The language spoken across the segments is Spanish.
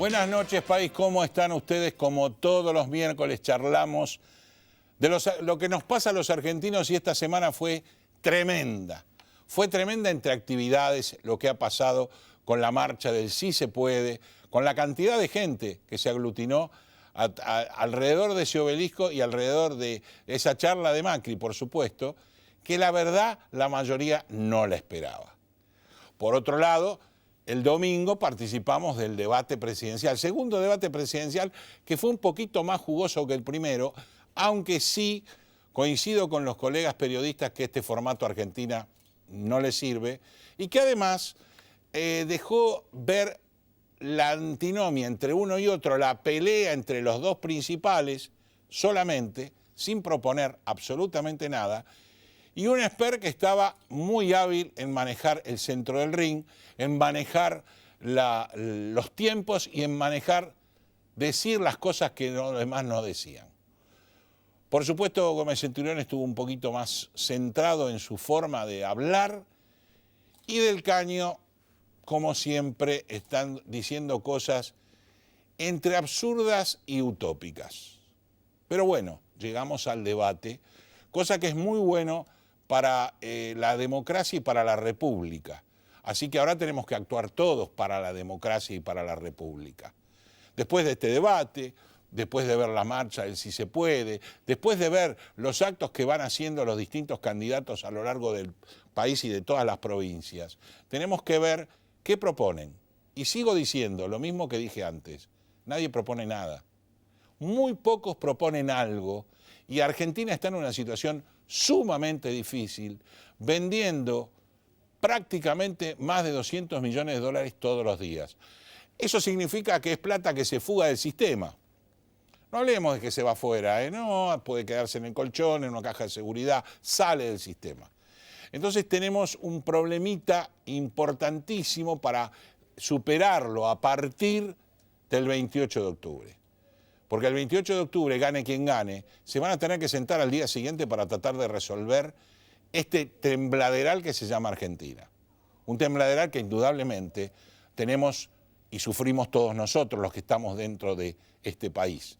Buenas noches, país. ¿Cómo están ustedes? Como todos los miércoles charlamos de lo que nos pasa a los argentinos y esta semana fue tremenda. Fue tremenda entre actividades lo que ha pasado con la marcha del Sí se puede, con la cantidad de gente que se aglutinó alrededor de ese obelisco y alrededor de esa charla de Macri, por supuesto, que la verdad la mayoría no la esperaba. Por otro lado, el domingo participamos del debate presidencial, segundo debate presidencial, que fue un poquito más jugoso que el primero, aunque sí coincido con los colegas periodistas que este formato a Argentina no le sirve y que además dejó ver la antinomia entre uno y otro, la pelea entre los dos principales solamente, sin proponer absolutamente nada, y un expert que estaba muy hábil en manejar el centro del ring, en manejar los tiempos y en manejar, decir las cosas que los demás no decían. Por supuesto, Gómez Centurión estuvo un poquito más centrado en su forma de hablar y Del Caño, como siempre, están diciendo cosas entre absurdas y utópicas. Pero bueno, llegamos al debate, cosa que es muy bueno para la democracia y para la república. Así que ahora tenemos que actuar todos para la democracia y para la república. Después de este debate, después de ver la marcha del Sí se puede, después de ver los actos que van haciendo los distintos candidatos a lo largo del país y de todas las provincias, tenemos que ver qué proponen. Y sigo diciendo lo mismo que dije antes, nadie propone nada. Muy pocos proponen algo y Argentina está en una situación sumamente difícil, vendiendo prácticamente más de 200 millones de dólares todos los días. Eso significa que es plata que se fuga del sistema. No hablemos de que se va afuera, no, puede quedarse en el colchón, en una caja de seguridad, sale del sistema. Entonces tenemos un problemita importantísimo para superarlo a partir del 28 de octubre. Porque el 28 de octubre, gane quien gane, se van a tener que sentar al día siguiente para tratar de resolver este tembladeral que se llama Argentina. Un tembladeral que indudablemente tenemos y sufrimos todos nosotros los que estamos dentro de este país.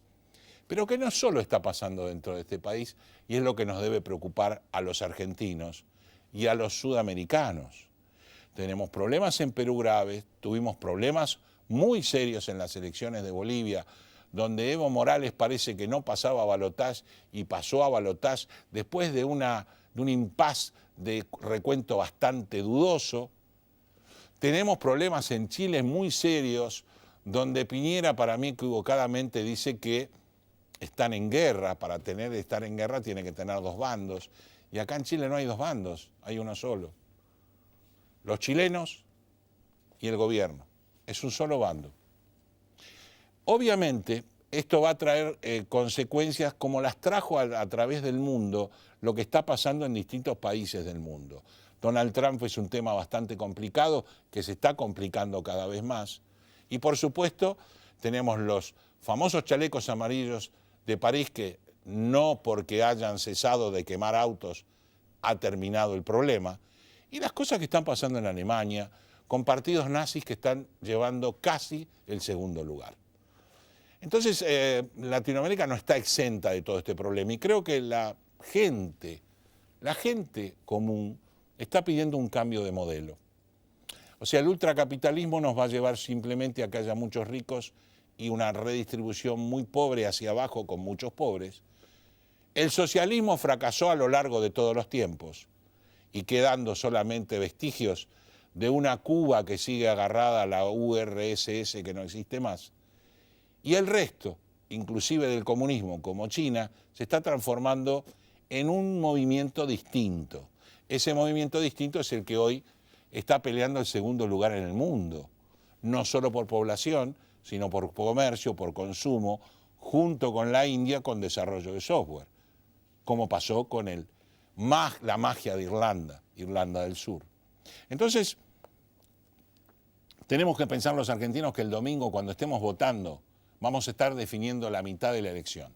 Pero que no solo está pasando dentro de este país y es lo que nos debe preocupar a los argentinos y a los sudamericanos. Tenemos problemas en Perú graves, tuvimos problemas muy serios en las elecciones de Bolivia, donde Evo Morales parece que no pasaba a balotaje y pasó a balotaje después de un impasse de recuento bastante dudoso. Tenemos problemas en Chile muy serios, donde Piñera, para mí equivocadamente, dice que están en guerra. Para estar en guerra tiene que tener dos bandos. Y acá en Chile no hay dos bandos, hay uno solo. Los chilenos y el gobierno. Es un solo bando. Obviamente, esto va a traer consecuencias como las trajo a través del mundo lo que está pasando en distintos países del mundo. Donald Trump es un tema bastante complicado, que se está complicando cada vez más. Y por supuesto, tenemos los famosos chalecos amarillos de París, que no porque hayan cesado de quemar autos ha terminado el problema. Y las cosas que están pasando en Alemania, con partidos nazis que están llevando casi el segundo lugar. Entonces, Latinoamérica no está exenta de todo este problema y creo que la gente común está pidiendo un cambio de modelo. O sea, el ultracapitalismo nos va a llevar simplemente a que haya muchos ricos y una redistribución muy pobre hacia abajo con muchos pobres. El socialismo fracasó a lo largo de todos los tiempos y quedando solamente vestigios de una Cuba que sigue agarrada a la URSS que no existe más. Y el resto, inclusive del comunismo, como China, se está transformando en un movimiento distinto. Ese movimiento distinto es el que hoy está peleando el segundo lugar en el mundo, no solo por población, sino por comercio, por consumo, junto con la India con desarrollo de software, como pasó con la magia de Irlanda del Sur. Entonces, tenemos que pensar los argentinos que el domingo, cuando estemos votando, vamos a estar definiendo la mitad de la elección.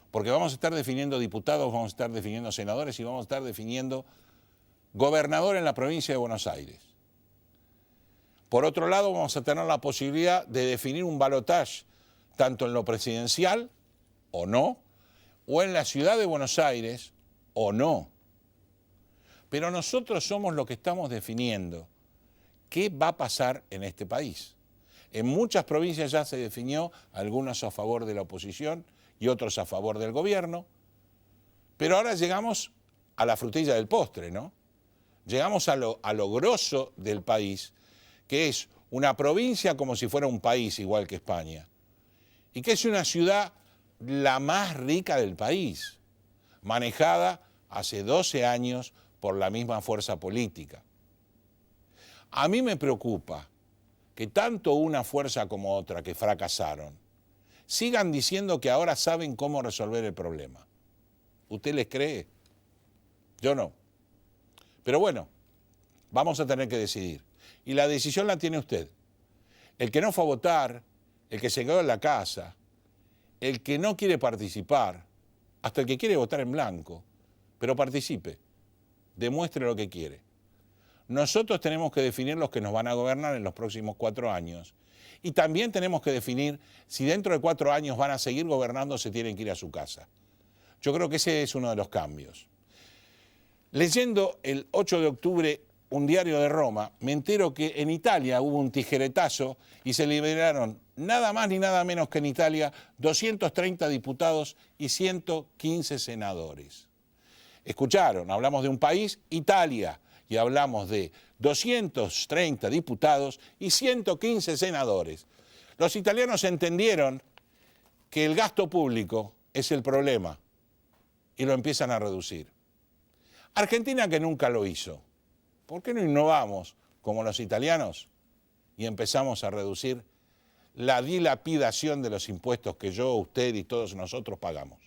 Porque vamos a estar definiendo diputados, vamos a estar definiendo senadores y vamos a estar definiendo gobernador en la provincia de Buenos Aires. Por otro lado, vamos a tener la posibilidad de definir un balotaje, tanto en lo presidencial, o no, o en la ciudad de Buenos Aires, o no. Pero nosotros somos los que estamos definiendo qué va a pasar en este país. En muchas provincias ya se definió, algunos a favor de la oposición y otros a favor del gobierno, pero ahora llegamos a la frutilla del postre, ¿no? Llegamos a lo grosso del país, que es una provincia como si fuera un país igual que España, y que es una ciudad la más rica del país, manejada hace 12 años por la misma fuerza política. A mí me preocupa que tanto una fuerza como otra que fracasaron sigan diciendo que ahora saben cómo resolver el problema. ¿Usted les cree? Yo no. Pero bueno, vamos a tener que decidir. Y la decisión la tiene usted. El que no fue a votar, el que se quedó en la casa, el que no quiere participar, hasta el que quiere votar en blanco, pero participe, demuestre lo que quiere. Nosotros tenemos que definir los que nos van a gobernar en los próximos 4 años. Y también tenemos que definir si dentro de 4 años van a seguir gobernando o se tienen que ir a su casa. Yo creo que ese es uno de los cambios. Leyendo el 8 de octubre un diario de Roma, me entero que en Italia hubo un tijeretazo y se liberaron nada más ni nada menos que en Italia 230 diputados y 115 senadores. Escucharon, hablamos de un país, Italia, y hablamos de 230 diputados y 115 senadores. Los italianos entendieron que el gasto público es el problema y lo empiezan a reducir. Argentina, que nunca lo hizo, ¿por qué no innovamos como los italianos y empezamos a reducir la dilapidación de los impuestos que yo, usted y todos nosotros pagamos?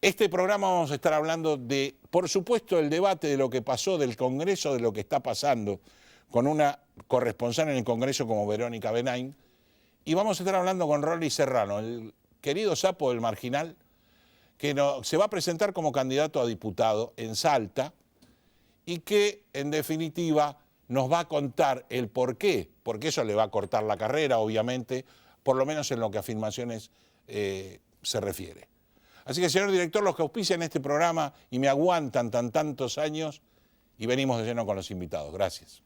Este programa vamos a estar hablando de, por supuesto, el debate de lo que pasó, del Congreso, de lo que está pasando, con una corresponsal en el Congreso como Verónica Benaim, y vamos a estar hablando con Rolly Serrano, el querido sapo del Marginal, que se va a presentar como candidato a diputado en Salta y que, en definitiva, nos va a contar el por qué, porque eso le va a cortar la carrera, obviamente, por lo menos en lo que a afirmaciones se refiere. Así que, señor director, los que auspician este programa y me aguantan tantos años, y venimos de lleno con los invitados. Gracias.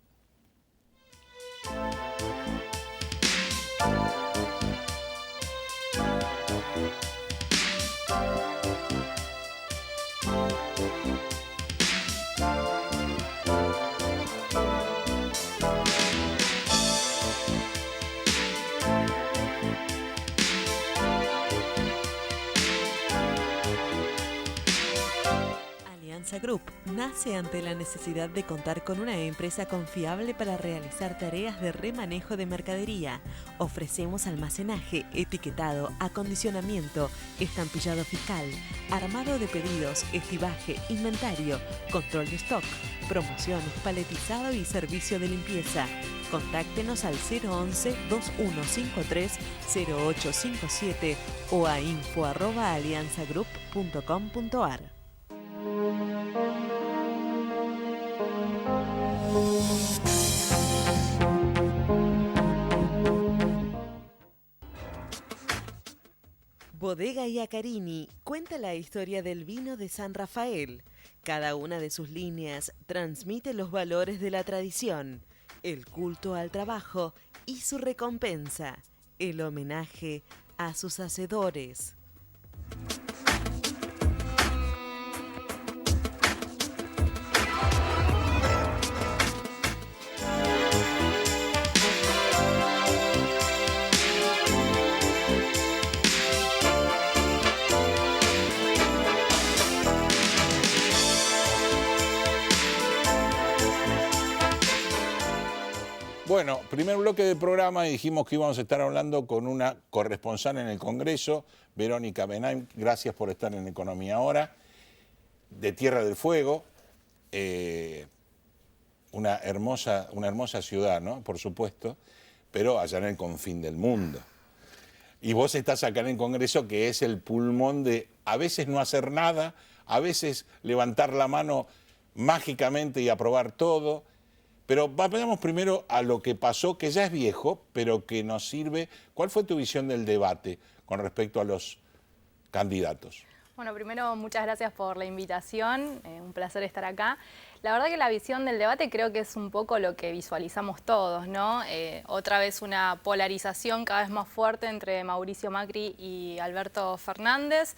Alianza Group nace ante la necesidad de contar con una empresa confiable para realizar tareas de remanejo de mercadería. Ofrecemos almacenaje, etiquetado, acondicionamiento, estampillado fiscal, armado de pedidos, estibaje, inventario, control de stock, promociones, paletizado y servicio de limpieza. Contáctenos al 011-2153-0857 o a info@alianzagroup.com.ar. Bodega Iacarini cuenta la historia del vino de San Rafael. Cada una de sus líneas transmite los valores de la tradición, el culto al trabajo y su recompensa, el homenaje a sus hacedores. Bueno, primer bloque del programa y dijimos que íbamos a estar hablando con una corresponsal en el Congreso, Verónica Benaim. Gracias por estar en Economía Ahora, de Tierra del Fuego, una hermosa ciudad, ¿no? Por supuesto, pero allá en el confín del mundo. Y vos estás acá en el Congreso, que es el pulmón de a veces no hacer nada, a veces levantar la mano mágicamente y aprobar todo, Pero vayamos primero a lo que pasó, que ya es viejo, pero que nos sirve. ¿Cuál fue tu visión del debate con respecto a los candidatos? Bueno, primero muchas gracias por la invitación, un placer estar acá. La verdad que la visión del debate creo que es un poco lo que visualizamos todos, ¿no? Otra vez una polarización cada vez más fuerte entre Mauricio Macri y Alberto Fernández,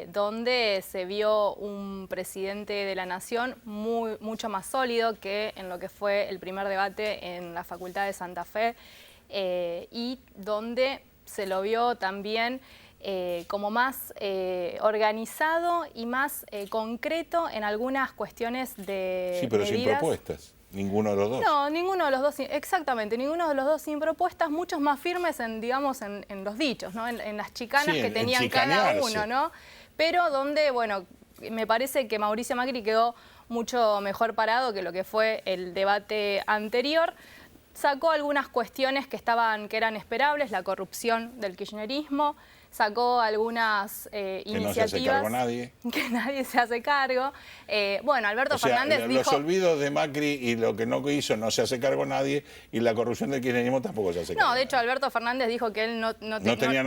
donde se vio un presidente de la Nación mucho más sólido que en lo que fue el primer debate en la Facultad de Santa Fe, y donde se lo vio también como más organizado y más concreto en algunas cuestiones de Sí, pero medidas. sin propuestas, ninguno de los dos. No, ninguno de los dos, exactamente, ninguno de los dos sin propuestas, muchos más firmes en, digamos, en los dichos, ¿no? En las chicanas Sí, que en tenían cada chicanearse. uno, ¿no? Pero donde, bueno, me parece que Mauricio Macri quedó mucho mejor parado que lo que fue el debate anterior. Sacó algunas cuestiones que eran esperables, la corrupción del kirchnerismo, sacó algunas iniciativas. Que no se hace cargo nadie. Que nadie se hace cargo. Bueno, Alberto Fernández los dijo... olvidos de Macri y lo que no hizo no se hace cargo nadie, y la corrupción del kirchnerismo tampoco se hace cargo. No, de hecho Alberto Fernández dijo que él no tenía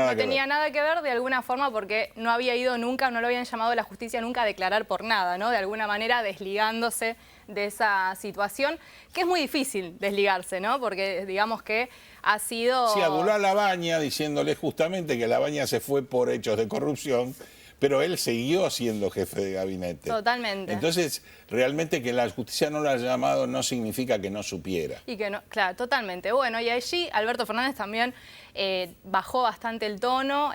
nada que ver de alguna forma, porque no había ido nunca, no lo habían llamado a la justicia nunca a declarar por nada, ¿no? De alguna manera desligándose de esa situación, que es muy difícil desligarse, ¿no? Porque digamos que ha sido... Sí, aduló a Labaña diciéndole justamente que Labaña se fue por hechos de corrupción, pero él siguió siendo jefe de gabinete. Totalmente. Entonces, realmente que la justicia no lo haya llamado no significa que no supiera. Y que no, claro, totalmente. Bueno, y allí Alberto Fernández también bajó bastante el tono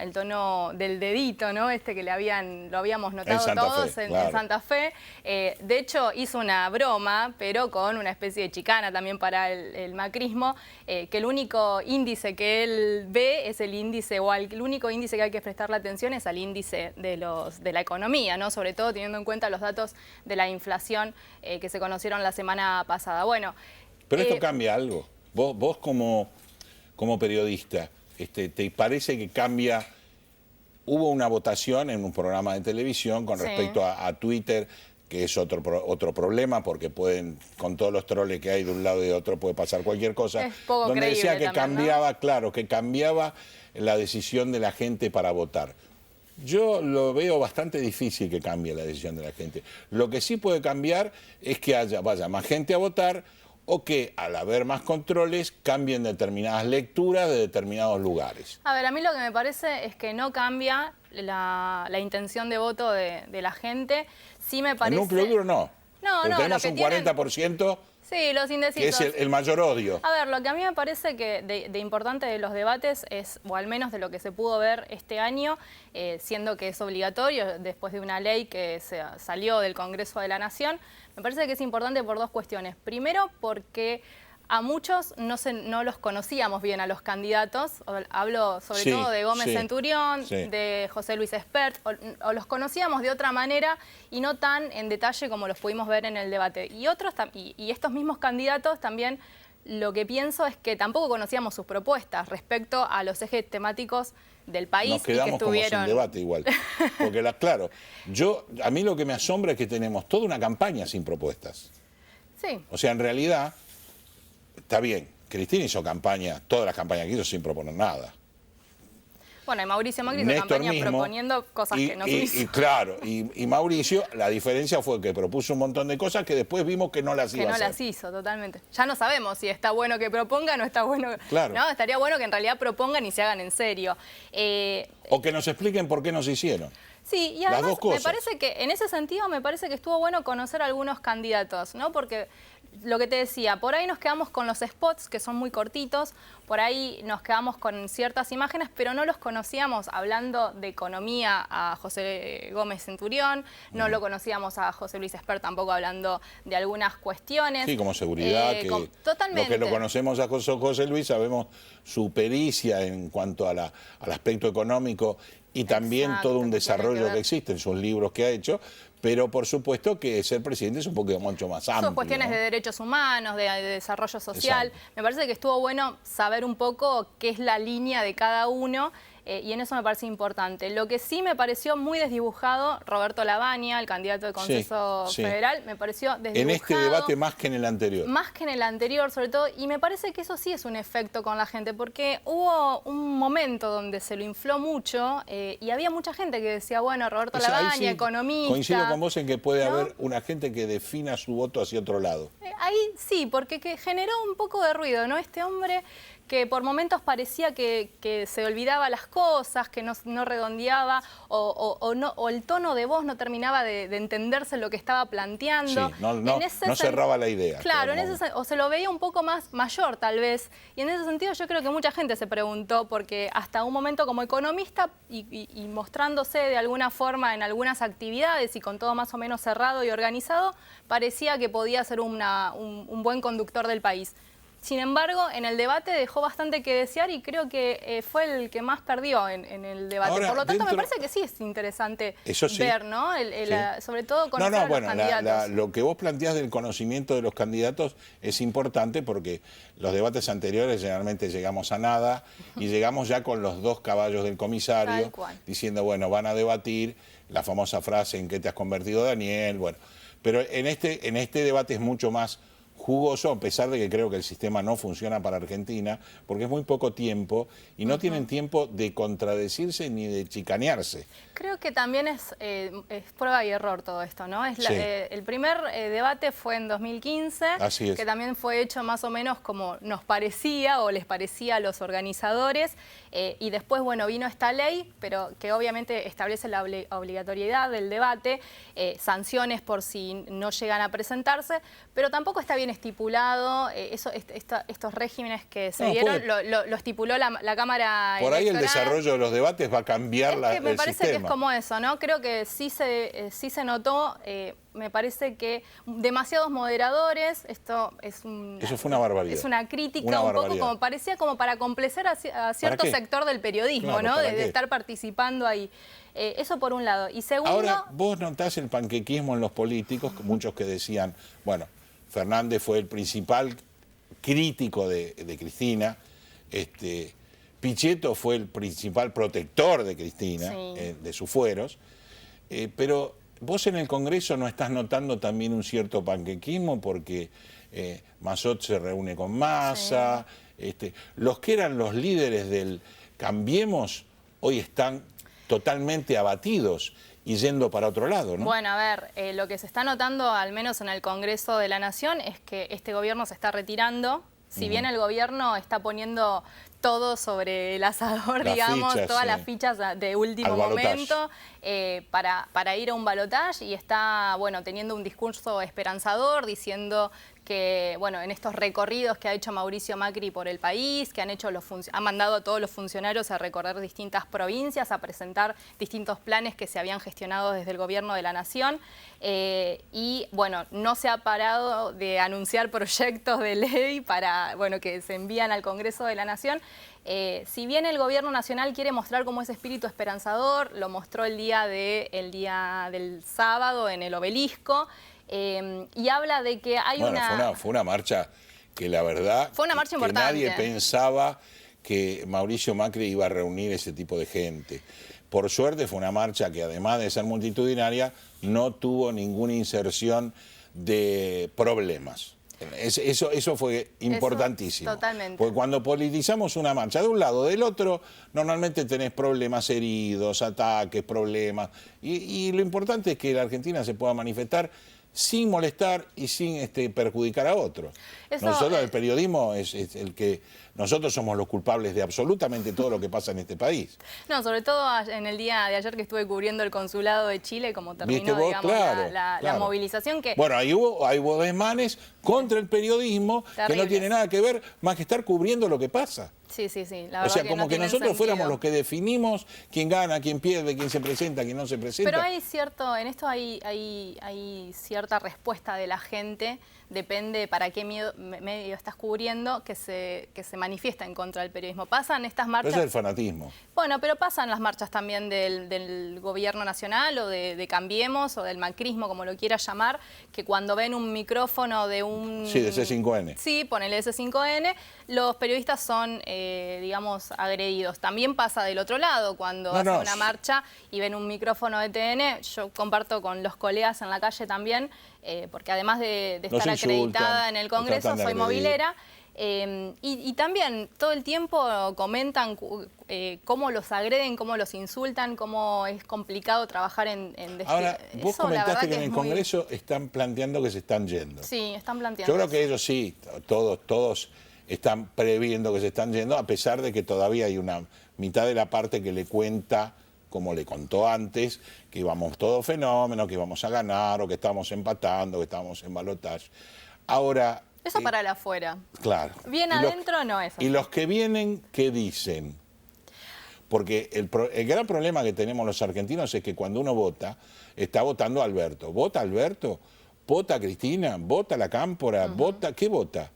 del dedito, ¿no? Que lo habíamos notado todos en Santa Fe. De hecho, hizo una broma, pero con una especie de chicana también para el macrismo, que el único índice que él ve es el índice, o el único índice que hay que prestarle atención es al índice de la economía, ¿no? Sobre todo teniendo en cuenta los datos de la inflación que se conocieron la semana pasada. Bueno, pero esto cambia algo. Vos como periodista, ¿te parece que cambia? Hubo una votación en un programa de televisión con respecto a Twitter, que es otro problema, porque con todos los troles que hay de un lado y de otro, puede pasar cualquier cosa. Es poco donde decía que también, cambiaba, ¿no? Claro, que cambiaba la decisión de la gente para votar. Yo lo veo bastante difícil que cambie la decisión de la gente. Lo que sí puede cambiar es que vaya más gente a votar, o que al haber más controles cambien determinadas lecturas de determinados lugares. A ver, a mí lo que me parece es que no cambia la intención de voto de la gente. Sí me parece... El núcleo duro no. No, porque tenemos un 40%... Sí, los indecisos. Que es el mayor odio. A ver, lo que a mí me parece que de importante de los debates es, o al menos de lo que se pudo ver este año, siendo que es obligatorio después de una ley que salió del Congreso de la Nación, me parece que es importante por dos cuestiones. Primero, porque a muchos no los conocíamos bien a los candidatos. Hablo sobre todo de Gómez Centurión, de José Luis Espert, o los conocíamos de otra manera y no tan en detalle como los pudimos ver en el debate. Y estos mismos candidatos también, lo que pienso es que tampoco conocíamos sus propuestas respecto a los ejes temáticos del país. Nos quedamos y que estuvieron... como sin debate igual. Porque claro, a mí lo que me asombra es que tenemos toda una campaña sin propuestas. Sí. O sea, en realidad... Está bien, Cristina hizo campaña, todas las campañas que hizo sin proponer nada. Bueno, y Mauricio Macri hizo campaña proponiendo cosas que no se hizo. Claro, y Mauricio, la diferencia fue que propuso un montón de cosas que después vimos que no las iba a hacer. Que no las hizo, totalmente. Ya no sabemos si está bueno que propongan o está bueno... Claro. ¿no? Estaría bueno que en realidad propongan y se hagan en serio. O que nos expliquen por qué nos hicieron. Sí, y además me parece que, en ese sentido, me parece que estuvo bueno conocer a algunos candidatos, ¿no? Porque lo que te decía, por ahí nos quedamos con los spots, que son muy cortitos, por ahí nos quedamos con ciertas imágenes, pero no los conocíamos hablando de economía a José Gómez Centurión, no lo conocíamos a José Luis Espert tampoco hablando de algunas cuestiones. Sí, como seguridad, totalmente. Lo que lo conocemos a José Luis, sabemos su pericia en cuanto al aspecto económico y también todo un desarrollo que existe en sus libros que ha hecho, pero por supuesto que ser presidente es un poco mucho más amplio. Son cuestiones, ¿no?, de derechos humanos, de desarrollo social. Exacto. Me parece que estuvo bueno saber un poco qué es la línea de cada uno. y en eso me parece importante. Lo que sí me pareció muy desdibujado, Roberto Lavagna, el candidato del Consejo Federal, me pareció desdibujado. En este debate más que en el anterior. Más que en el anterior, sobre todo, y me parece que eso sí es un efecto con la gente, porque hubo un momento donde se lo infló mucho y había mucha gente que decía, bueno, Roberto Lavagna, economista. Coincido con vos en que puede haber una gente que defina su voto hacia otro lado. Ahí sí, porque generó un poco de ruido, ¿no? Este hombre que por momentos parecía que se olvidaba las cosas, que no redondeaba o el tono de voz no terminaba de entenderse lo que estaba planteando. Sí, no cerraba la idea. Claro, o se lo veía un poco más mayor tal vez. Y en ese sentido yo creo que mucha gente se preguntó, porque hasta un momento como economista y mostrándose de alguna forma en algunas actividades y con todo más o menos cerrado y organizado, parecía que podía ser un buen conductor del país. Sin embargo, en el debate dejó bastante que desear y creo que fue el que más perdió en el debate. Ahora, por lo tanto, me parece que sí es interesante ver, ¿no? Sobre todo conocer a los candidatos. Lo que vos planteás del conocimiento de los candidatos es importante porque los debates anteriores generalmente llegamos a nada y llegamos ya con los dos caballos del comisario diciendo, bueno, van a debatir la famosa frase ¿en qué te has convertido, Daniel? Bueno, pero en este debate es mucho más jugoso, a pesar de que creo que el sistema no funciona para Argentina, porque es muy poco tiempo y no tienen tiempo de contradecirse ni de chicanearse. Creo que también es prueba y error todo esto, ¿no? El primer debate fue en 2015, Así es. Que también fue hecho más o menos como nos parecía o les parecía a los organizadores, y después, bueno, vino esta ley, pero que obviamente establece la obligatoriedad del debate, sanciones por si no llegan a presentarse, pero tampoco está bien estipulado estos regímenes que se dieron, lo estipuló la Cámara Por ahí Electoral. el desarrollo de los debates va a cambiar el sistema. Me parece que es como eso, ¿no? Creo que sí se notó, me parece que demasiados moderadores, eso fue una barbaridad. Es una crítica un poco como parecía como para complacer a cierto sector del periodismo, ¿no? De estar participando ahí. Eso por un lado. Y segundo... Ahora, vos notás el panquequismo en los políticos, muchos que decían, bueno, Fernández fue el principal crítico de Cristina, Pichetto fue el principal protector de Cristina, de sus fueros, pero vos en el Congreso no estás notando también un cierto panquequismo porque Massot se reúne con Massa, los que eran los líderes del Cambiemos hoy están totalmente abatidos y yendo para otro lado, ¿no? Bueno, a ver, lo que se está notando, al menos en el Congreso de la Nación, es que este gobierno se está retirando. Si bien el gobierno está poniendo todo sobre el asador, digamos, todas las fichas de último momento para ir a un balotaje, y está, bueno, teniendo un discurso esperanzador diciendo que, bueno, en estos recorridos que ha hecho Mauricio Macri por el país, que ha mandado a todos los funcionarios a recorrer distintas provincias, a presentar distintos planes que se habían gestionado desde el gobierno de la Nación, y, bueno, no se ha parado de anunciar proyectos de ley para, bueno, que se envían al Congreso de la Nación. Si bien el gobierno nacional quiere mostrar como ese espíritu esperanzador, lo mostró el día del sábado en el Obelisco, y habla de que hay fue una marcha que la verdad fue una marcha importante. Nadie pensaba que Mauricio Macri iba a reunir ese tipo de gente. Por suerte fue una marcha que, además de ser multitudinaria, no tuvo ninguna inserción de problemas. Eso fue importantísimo. Totalmente. Porque cuando politizamos una marcha de un lado o del otro, normalmente tenés problemas heridos, ataques, problemas. Y lo importante es que la Argentina se pueda manifestar sin molestar y sin perjudicar a otros. Nosotros, el periodismo es el que... Nosotros somos los culpables de absolutamente todo lo que pasa en este país. No, sobre todo en el día de ayer que estuve cubriendo el consulado de Chile, como terminó, digamos, la movilización que... Bueno, ahí hubo desmanes contra el periodismo que no tiene nada que ver más que estar cubriendo lo que pasa. Sí, la verdad. O sea, como no que nosotros sentido. Fuéramos los que definimos quién gana, quién pierde, quién se presenta, quién no se presenta. Pero en esto hay cierta respuesta de la gente, depende para qué medio estás cubriendo, que se manifiesta en contra del periodismo. Pasan estas marchas... Pero es el fanatismo. Bueno, pero pasan las marchas también del gobierno nacional o de Cambiemos o del macrismo, como lo quieras llamar, que cuando ven un micrófono de un... Sí, de C5N. Sí, ponele C5N, los periodistas son digamos, agredidos. También pasa del otro lado, cuando hacen una marcha y ven un micrófono de TN. Yo comparto con los colegas en la calle también, porque además de estar acreditada en el Congreso, soy movilera. Y también todo el tiempo comentan cómo los agreden, cómo los insultan, cómo es complicado trabajar en Ahora, vos comentaste que en el Congreso están planteando que se están yendo. Sí, están planteando. Yo creo que ellos sí, todos están previendo que se están yendo, a pesar de que todavía hay una mitad de la parte que le cuenta, como le contó antes, que íbamos todos fenómenos, que íbamos a ganar, o que estábamos empatando, que estábamos en balotaje. Ahora... Eso para el afuera. Claro. Bien adentro no es así. Y los que vienen, ¿qué dicen? Porque el gran problema que tenemos los argentinos es que cuando uno vota, está votando a Alberto. ¿Vota Alberto? ¿Vota a Cristina? ¿Vota a la Cámpora? ¿Vota? ¿Qué vota?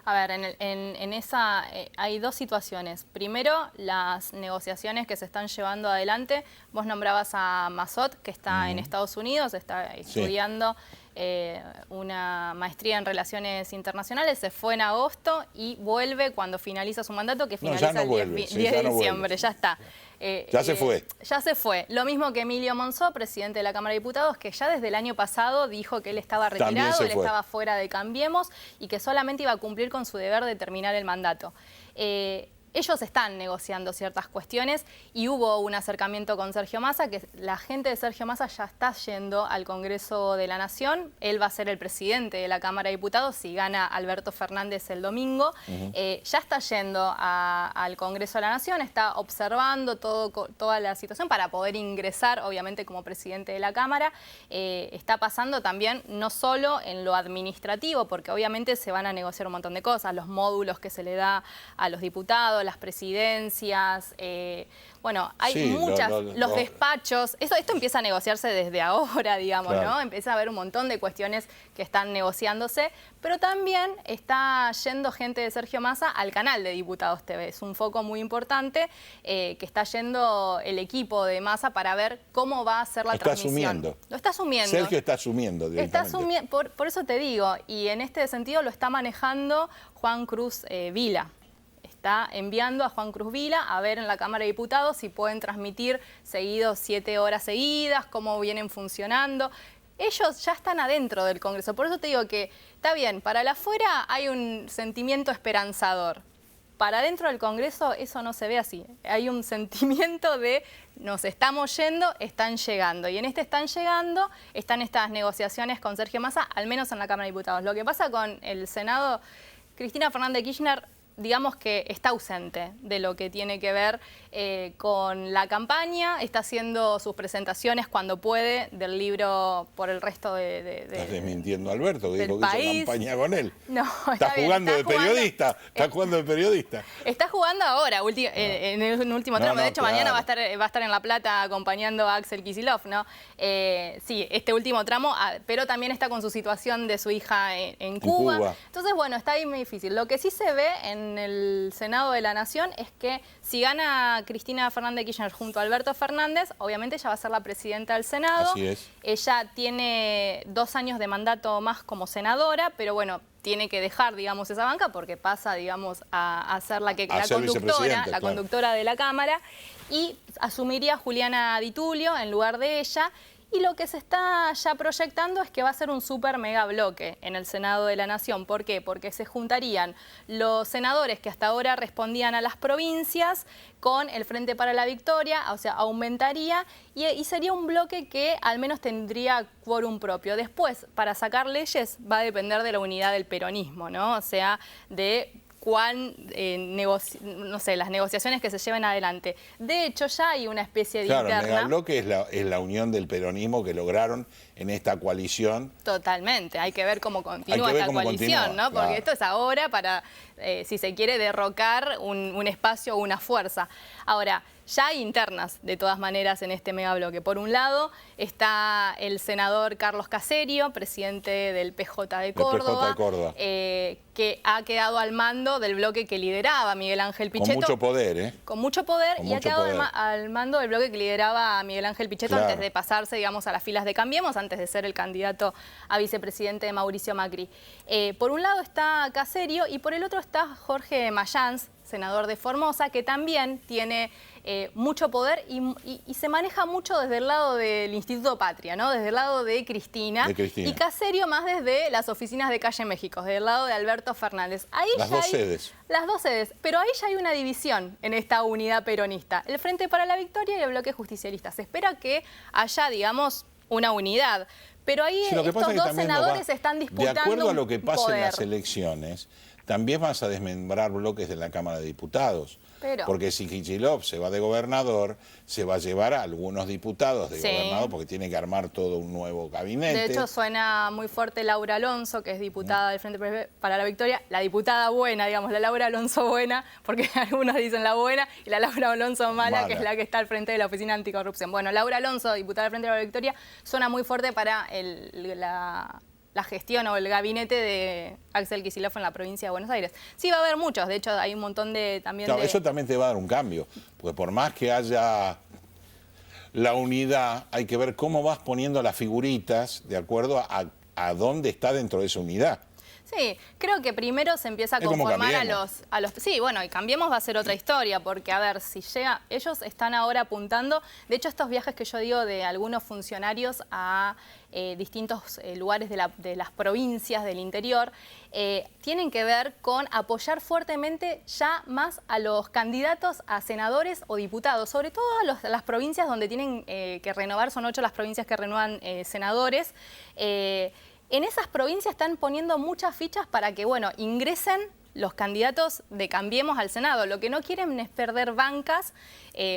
A ver, en esa hay dos situaciones. Primero, las negociaciones que se están llevando adelante. Vos nombrabas a Mazot, que está en Estados Unidos, está estudiando una maestría en Relaciones Internacionales, se fue en agosto y vuelve cuando finaliza su mandato, que finaliza el 10 de diciembre, ya está. Ya se fue. Ya se fue. Lo mismo que Emilio Monzó, presidente de la Cámara de Diputados, que ya desde el año pasado dijo que él estaba retirado, él estaba fuera de Cambiemos y que solamente iba a cumplir con su deber de terminar el mandato. Ellos están negociando ciertas cuestiones y hubo un acercamiento con Sergio Massa, que la gente de Sergio Massa ya está yendo al Congreso de la Nación. Él va a ser el presidente de la Cámara de Diputados si gana Alberto Fernández el domingo. Ya está yendo al Congreso de la Nación, está observando toda la situación para poder ingresar, obviamente, como presidente de la Cámara. Está pasando también no solo en lo administrativo, porque obviamente se van a negociar un montón de cosas, los módulos que se le da a los diputados, las presidencias, bueno, hay muchas, los despachos, esto empieza a negociarse desde ahora, digamos, ¿no? Empieza a haber un montón de cuestiones que están negociándose, pero también está yendo gente de Sergio Massa al canal de Diputados TV, es un foco muy importante que está yendo el equipo de Massa para ver cómo va a ser la transmisión. Lo está asumiendo. Sergio está asumiendo directamente. Por eso te digo, y en este sentido lo está manejando Juan Cruz Vila. Está enviando a Juan Cruz Vila a ver en la Cámara de Diputados si pueden transmitir seguidos 7 horas seguidas, cómo vienen funcionando. Ellos ya están adentro del Congreso, por eso te digo que está bien, para el afuera hay un sentimiento esperanzador. Para dentro del Congreso eso no se ve así. Hay un sentimiento de nos estamos yendo, están llegando. Y en este están llegando, están estas negociaciones con Sergio Massa, al menos en la Cámara de Diputados. Lo que pasa con el Senado, Cristina Fernández de Kirchner, digamos que está ausente de lo que tiene que ver con la campaña, está haciendo sus presentaciones cuando puede del libro por el resto Estás desmintiendo a Alberto, que dijo que hizo campaña con él. No, está jugando de periodista, está jugando de periodista. Está jugando ahora, en un último tramo. De hecho, mañana va a estar en La Plata acompañando a Axel Kicillof, ¿no? Sí, este último tramo, pero también está con su situación de su hija en Cuba. Entonces, bueno, está ahí muy difícil. Lo que sí se ve en el Senado de la Nación es que si gana Cristina Fernández de Kirchner junto a Alberto Fernández, obviamente ella va a ser la presidenta del Senado. Así es. Ella tiene 2 años de mandato más como senadora, pero bueno, tiene que dejar, digamos, esa banca porque pasa, digamos, a ser la conductora de la Cámara, y asumiría Juliana Di Tulio en lugar de ella. Y lo que se está ya proyectando es que va a ser un súper mega bloque en el Senado de la Nación. ¿Por qué? Porque se juntarían los senadores que hasta ahora respondían a las provincias con el Frente para la Victoria, o sea, aumentaría y sería un bloque que al menos tendría quórum propio. Después, para sacar leyes va a depender de la unidad del peronismo, ¿no? O sea, de no sé, las negociaciones que se lleven adelante. De hecho, ya hay una especie de interna. El megabloque es la unión del peronismo que lograron en esta coalición. Totalmente, hay que ver cómo continúa esta coalición, ¿no? Porque esto es ahora para, si se quiere, derrocar un espacio o una fuerza. Ahora, ya hay internas, de todas maneras, en este megabloque. Por un lado está el senador Carlos Caserio, presidente del PJ de Córdoba, que ha quedado al mando del bloque que lideraba Miguel Ángel Pichetto. Con mucho poder, ¿eh? Con mucho poder, y ha quedado al mando del bloque que lideraba Miguel Ángel Pichetto antes de pasarse, digamos, a las filas de Cambiemos, antes de ser el candidato a vicepresidente de Mauricio Macri. Por un lado está Caserio y por el otro está Jorge Mayans, senador de Formosa, que también tiene mucho poder y se maneja mucho desde el lado del Instituto Patria, ¿no? Desde el lado de Cristina. Y Caserio más desde las oficinas de Calle México, desde el lado de Alberto Fernández. Ahí las dos sedes. Las dos sedes, pero ahí ya hay una división en esta unidad peronista. El Frente para la Victoria y el Bloque Justicialista. Se espera que haya, digamos, una unidad. Pero ahí sí, estos dos senadores están disputando de acuerdo a lo que pase poder. En las elecciones, también vas a desmembrar bloques de la Cámara de Diputados. Porque si Kicillof se va de gobernador, se va a llevar a algunos diputados de gobernador porque tiene que armar todo un nuevo gabinete. De hecho, suena muy fuerte Laura Alonso, que es diputada del Frente para la Victoria. La diputada buena, digamos, la Laura Alonso buena, porque algunos dicen la buena, y la Laura Alonso mala, que es la que está al frente de la Oficina Anticorrupción. Bueno, Laura Alonso, diputada del Frente para la Victoria, suena muy fuerte para la gestión o el gabinete de Axel Kicillof en la provincia de Buenos Aires. Sí, va a haber muchos, de hecho hay un montón de también claro, eso también te va a dar un cambio, porque por más que haya la unidad, hay que ver cómo vas poniendo las figuritas de acuerdo a dónde está dentro de esa unidad. Sí, creo que primero se empieza a conformar a los... Sí, bueno, y Cambiemos va a ser otra historia, porque a ver, si llega... Ellos están ahora apuntando... De hecho, estos viajes que yo digo de algunos funcionarios a distintos lugares de las provincias del interior, tienen que ver con apoyar fuertemente ya más a los candidatos a senadores o diputados, sobre todo a las provincias donde tienen que renovar, son 8 las provincias que renuevan senadores. En esas provincias están poniendo muchas fichas para que, bueno, ingresen los candidatos de Cambiemos al Senado. Lo que no quieren es perder bancas,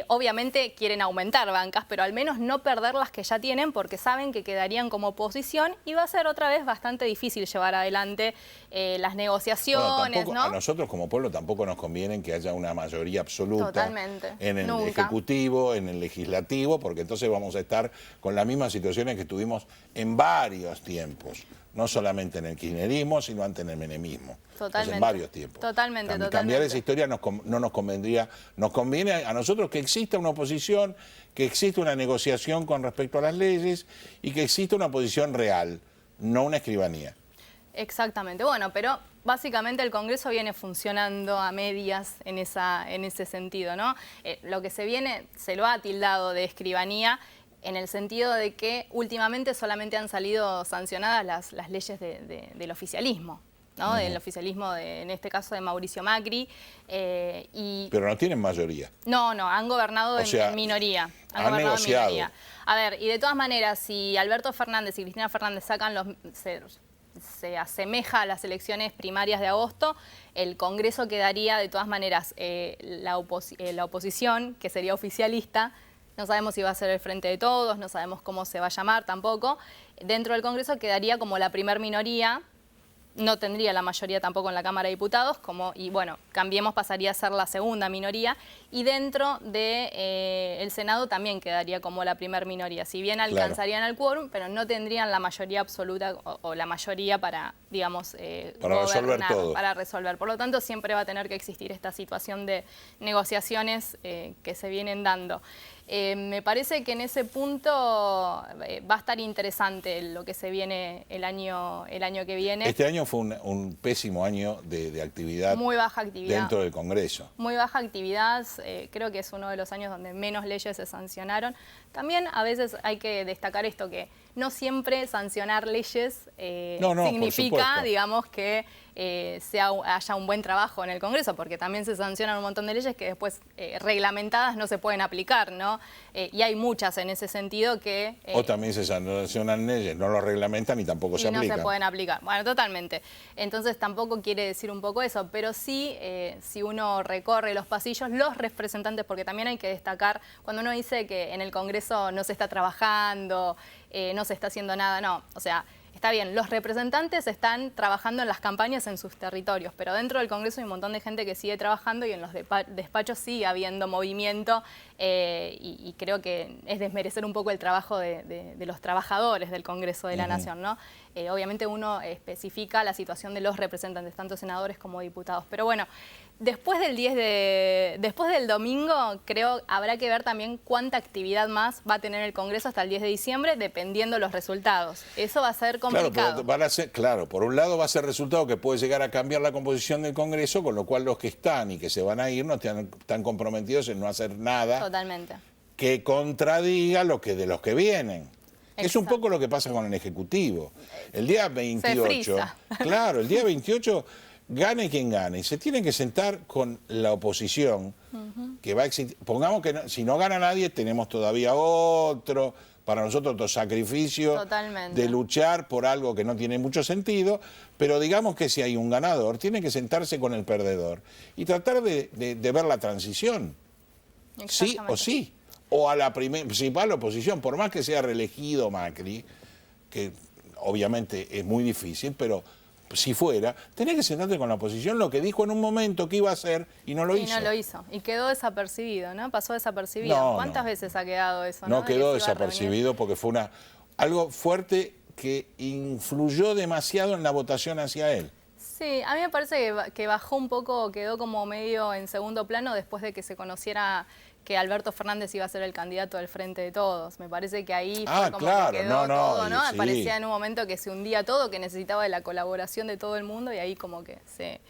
obviamente quieren aumentar bancas, pero al menos no perder las que ya tienen porque saben que quedarían como oposición y va a ser otra vez bastante difícil llevar adelante las negociaciones, bueno, ¿no? A nosotros como pueblo tampoco nos conviene que haya una mayoría absoluta. Totalmente. En el Ejecutivo, en el Legislativo, porque entonces vamos a estar con las mismas situaciones que tuvimos en varios tiempos. No solamente en el kirchnerismo, sino antes en el menemismo. Totalmente. En varios tiempos. Totalmente. Cambiar esa historia no nos convendría. Nos conviene a nosotros que exista una oposición, que exista una negociación con respecto a las leyes y que exista una oposición real, no una escribanía. Exactamente. Bueno, pero básicamente el Congreso viene funcionando a medias en ese sentido, ¿no? Lo que se lo ha tildado de escribanía, en el sentido de que últimamente solamente han salido sancionadas las leyes del oficialismo, ¿no? Del oficialismo, en este caso de Mauricio Macri. Pero no tienen mayoría. No, han gobernado en minoría. Han negociado. A ver, y de todas maneras, si Alberto Fernández y Cristina Fernández sacan se asemeja a las elecciones primarias de agosto, el Congreso quedaría de todas maneras la oposición, que sería oficialista. No sabemos si va a ser el Frente de Todos, no sabemos cómo se va a llamar tampoco. Dentro del Congreso quedaría como la primer minoría, no tendría la mayoría tampoco en la Cámara de Diputados, y bueno, Cambiemos pasaría a ser la segunda minoría, y dentro del Senado también quedaría como la primer minoría. Si bien alcanzarían el quórum, pero no tendrían la mayoría absoluta o la mayoría para, digamos, para resolver todo. Para resolver. Por lo tanto, siempre va a tener que existir esta situación de negociaciones que se vienen dando. Me parece que en ese punto va a estar interesante lo que se viene el año que viene. Este año fue un pésimo año de actividad. Muy baja actividad. Dentro del Congreso. Muy baja actividad. Creo que es uno de los años donde menos leyes se sancionaron. También a veces hay que destacar esto, que no siempre sancionar leyes significa, digamos, que haya un buen trabajo en el Congreso, porque también se sancionan un montón de leyes que después reglamentadas no se pueden aplicar, ¿no? Y hay muchas en ese sentido que... o también se sancionan leyes, no lo reglamentan y tampoco se aplican. Y no se pueden aplicar. Bueno, totalmente. Entonces tampoco quiere decir un poco eso, pero sí, si uno recorre los pasillos, los representantes, porque también hay que destacar, cuando uno dice que en el Congreso no se está trabajando, no se está haciendo nada, no, o sea... Está bien, los representantes están trabajando en las campañas en sus territorios, pero dentro del Congreso hay un montón de gente que sigue trabajando y en los despachos sigue habiendo movimiento y creo que es desmerecer un poco el trabajo de los trabajadores del Congreso de la Nación, ¿no? Obviamente uno especifica la situación de los representantes, tanto senadores como diputados, pero bueno, Después del domingo, creo habrá que ver también cuánta actividad más va a tener el Congreso hasta el 10 de diciembre, dependiendo los resultados. Eso va a ser complicado. Claro, por un lado va a ser resultado que puede llegar a cambiar la composición del Congreso, con lo cual los que están y que se van a ir no están comprometidos en no hacer nada. Totalmente. Que contradiga de los que vienen. Exacto. Es un poco lo que pasa con el Ejecutivo. El día 28, claro, el día 28, gane quien gane, se tienen que sentar con la oposición, que va a existir. Pongamos que si no gana nadie, tenemos todavía para nosotros otro sacrificio. Totalmente. De luchar por algo que no tiene mucho sentido, pero digamos que si hay un ganador, tiene que sentarse con el perdedor y tratar de ver la transición. Sí o sí. O a la principal oposición, por más que sea reelegido Macri, que obviamente es muy difícil, pero si fuera, tenés que sentarte con la oposición lo que dijo en un momento que iba a hacer y no lo hizo. Y no lo hizo. Y quedó desapercibido, ¿no? Pasó desapercibido. ¿Cuántas veces ha quedado eso? No quedó desapercibido porque fue algo fuerte que influyó demasiado en la votación hacia él. Sí, a mí me parece que bajó un poco, quedó como medio en segundo plano después de que se conociera que Alberto Fernández iba a ser el candidato del Frente de Todos. Me parece que ahí fue como que quedó todo, ¿no? Sí. Parecía en un momento que se hundía todo, que necesitaba de la colaboración de todo el mundo y ahí como que se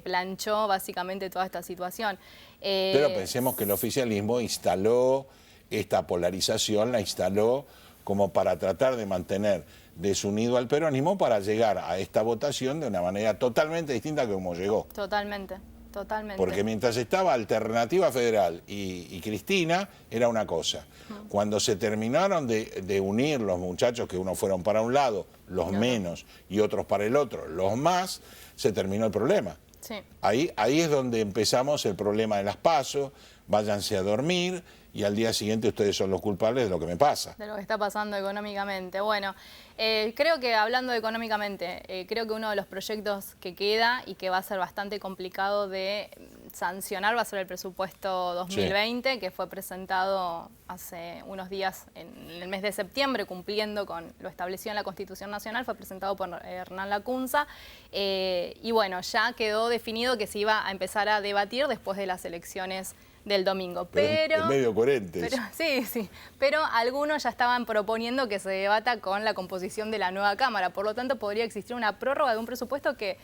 planchó básicamente toda esta situación. Pero pensemos que el oficialismo instaló esta polarización, la instaló como para tratar de mantener desunido al peronismo para llegar a esta votación de una manera totalmente distinta que como llegó. Totalmente. Totalmente. Porque mientras estaba Alternativa Federal y Cristina, era una cosa. Cuando se terminaron de unir los muchachos, que unos fueron para un lado, los menos, y otros para el otro, los más, se terminó el problema. Sí. Ahí es donde empezamos el problema de las PASO, váyanse a dormir, y al día siguiente ustedes son los culpables de lo que me pasa. De lo que está pasando económicamente. Bueno, creo que hablando económicamente, creo que uno de los proyectos que queda y que va a ser bastante complicado de sancionar va a ser el presupuesto 2020, que fue presentado hace unos días en el mes de septiembre, cumpliendo con lo establecido en la Constitución Nacional, fue presentado por Hernán Lacunza, y bueno, ya quedó definido que se iba a empezar a debatir después de las elecciones del domingo, pero es medio coherente. Sí, pero algunos ya estaban proponiendo que se debata con la composición de la nueva Cámara, por lo tanto podría existir una prórroga de un presupuesto que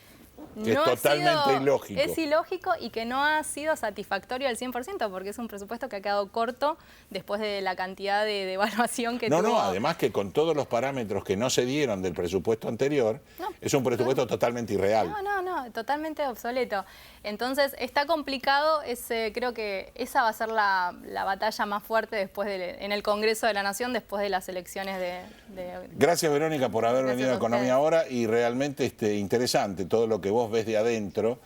es totalmente ilógico. Es ilógico y que no ha sido satisfactorio al 100%, porque es un presupuesto que ha quedado corto después de la cantidad de devaluación que tuvo. No, además que con todos los parámetros que no se dieron del presupuesto anterior, es un presupuesto totalmente irreal. No, totalmente obsoleto. Entonces, está complicado, creo que esa va a ser la batalla más fuerte después en el Congreso de la Nación, después de las elecciones de... Gracias, Verónica, por haber venido a Economía Ahora, y realmente interesante todo lo que vos ves de adentro,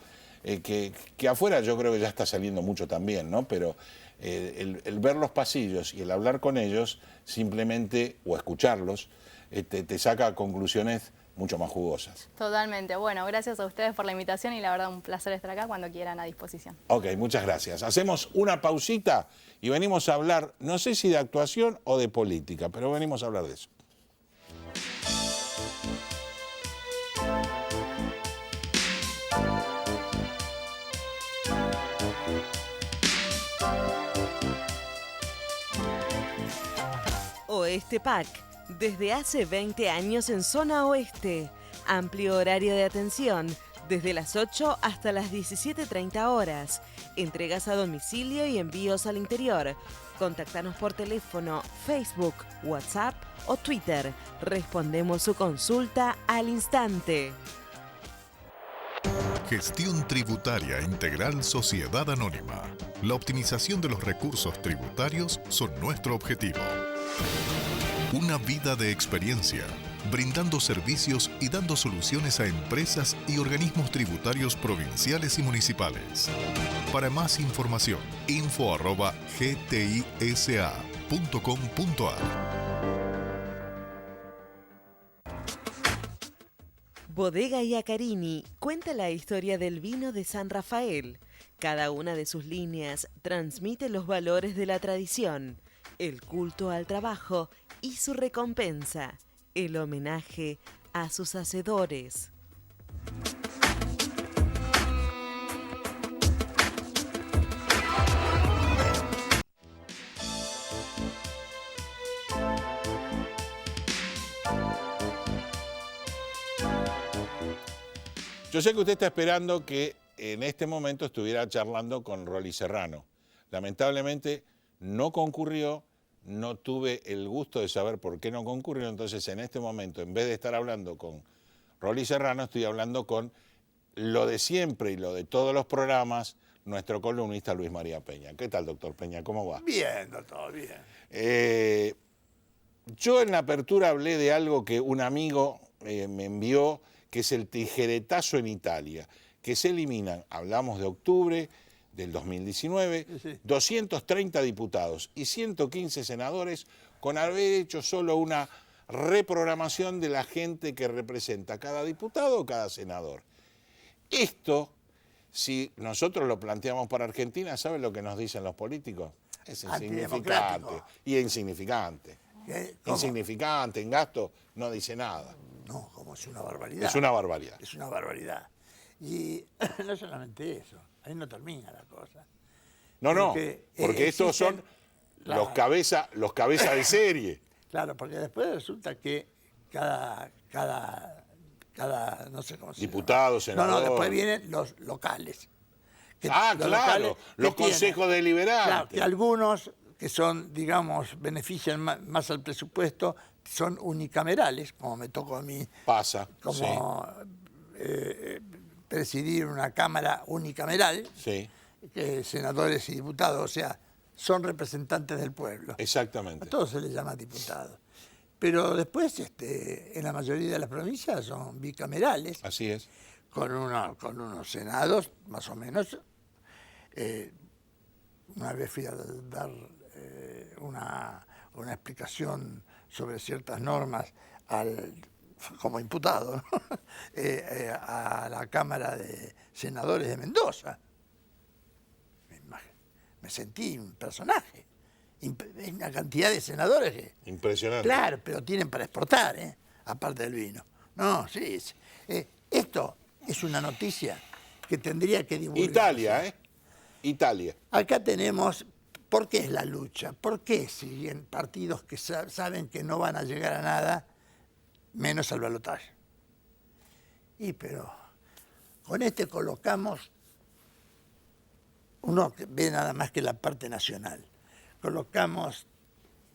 que afuera yo creo que ya está saliendo mucho también, ¿no? Pero el ver los pasillos y el hablar con ellos, simplemente, o escucharlos, te saca conclusiones mucho más jugosas. Totalmente. Bueno, gracias a ustedes por la invitación y la verdad un placer estar acá cuando quieran a disposición. Ok, muchas gracias. Hacemos una pausita y venimos a hablar, no sé si de actuación o de política, pero venimos a hablar de eso. Oeste Pack, desde hace 20 años en zona oeste. Amplio horario de atención, desde las 8 hasta las 17:30 horas. Entregas a domicilio y envíos al interior. Contáctanos por teléfono, Facebook, WhatsApp o Twitter. Respondemos su consulta al instante. Gestión Tributaria Integral Sociedad Anónima. La optimización de los recursos tributarios son nuestro objetivo. Una vida de experiencia, brindando servicios y dando soluciones a empresas y organismos tributarios provinciales y municipales. Para más información, info@gtisa.com.ar. Bodega Iacarini cuenta la historia del vino de San Rafael. Cada una de sus líneas transmite los valores de la tradición, el culto al trabajo y su recompensa, el homenaje a sus hacedores. Yo sé que usted está esperando que en este momento estuviera charlando con Rolly Serrano. Lamentablemente no concurrió, no tuve el gusto de saber por qué no concurrió, entonces en este momento, en vez de estar hablando con Rolly Serrano, estoy hablando con lo de siempre y lo de todos los programas, nuestro columnista Luis María Peña. ¿Qué tal, doctor Peña? ¿Cómo va? Bien, doctor, bien. Yo en la apertura hablé de algo que un amigo me envió, que es el tijeretazo en Italia, que se eliminan, hablamos de octubre del 2019, Sí. 230 diputados y 115 senadores con haber hecho solo una reprogramación de la gente que representa cada diputado o cada senador. Esto, si nosotros lo planteamos para Argentina, ¿sabe lo que nos dicen los políticos? Es insignificante. Antidemocrático. Y insignificante. ¿Qué? ¿Cómo? Insignificante, en gasto, no dice nada. No, como es una barbaridad. Es una barbaridad. Es una barbaridad. Y no solamente eso, ahí no termina la cosa. No, Porque, porque estos existen son los cabeza de serie. Claro, porque después resulta que cada no sé cómo se llama. Diputado, senador. No, después vienen los locales. Ah, los claro, locales los que consejos tienen, deliberantes. claro, que algunos que son, digamos, benefician más al presupuesto, son unicamerales, como me tocó a mí. Pasa, Como presidir una cámara unicameral, sí, senadores y diputados, o sea, son representantes del pueblo. exactamente. A todos se les llama diputados. Pero después, en la mayoría de las provincias son bicamerales, Así es. con unos senados, más o menos. Una vez fui a dar una explicación sobre ciertas normas como imputado, ¿no? A la Cámara de Senadores de Mendoza. Me sentí un personaje. Hay una cantidad de senadores que... Impresionante. Claro, pero tienen para exportar, aparte del vino. No, sí. Esto es una noticia que tendría que divulgarse. Italia, Italia. Acá tenemos, ¿por qué es la lucha? ¿Por qué siguen partidos que saben que no van a llegar a nada, menos al balotaje? Pero con colocamos, uno que ve nada más que la parte nacional. Colocamos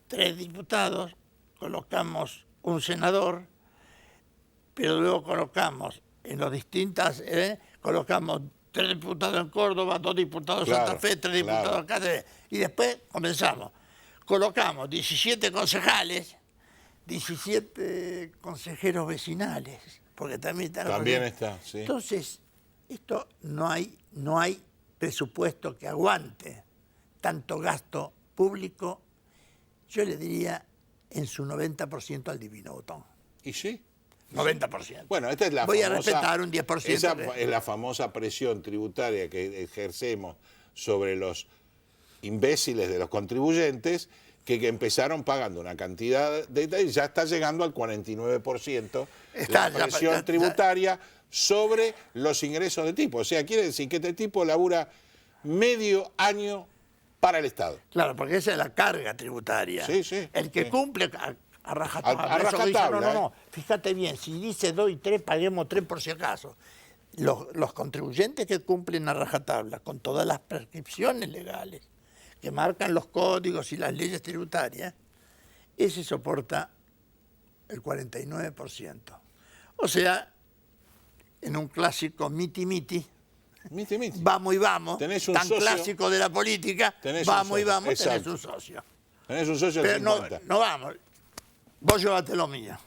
3 diputados, colocamos un senador, pero luego colocamos en los distintas, colocamos 3 diputados en Córdoba, 2 diputados en Santa Fe, 3 diputados acá, y después comenzamos. Colocamos 17 concejales, 17 consejeros vecinales, porque también están... También está, sí. Entonces, esto no hay presupuesto que aguante tanto gasto público, yo le diría en su 90% al divino botón. ¿Y sí? 90%. Bueno, esta es la Voy famosa, a respetar un 10%. Esa es la famosa presión tributaria que ejercemos sobre los imbéciles de los contribuyentes que empezaron pagando una cantidad de... y ya está llegando al 49% la presión tributaria sobre los ingresos de tipo. O sea, quiere decir que este tipo labura medio año para el Estado. Claro, porque esa es la carga tributaria. Sí, sí. El que sí. cumple a rajatabla. A rajatabla, no, fíjate bien, si dice 2 y 3, paguemos 3 por si acaso. Los contribuyentes que cumplen a rajatabla con todas las prescripciones legales que marcan los códigos y las leyes tributarias, ese soporta el 49%. O sea, en un clásico miti-miti, vamos y vamos, tenés un tan socio, clásico de la política, vamos y vamos, tenés un socio. Tenés un socio del 50. No vamos, vos llévate lo mío.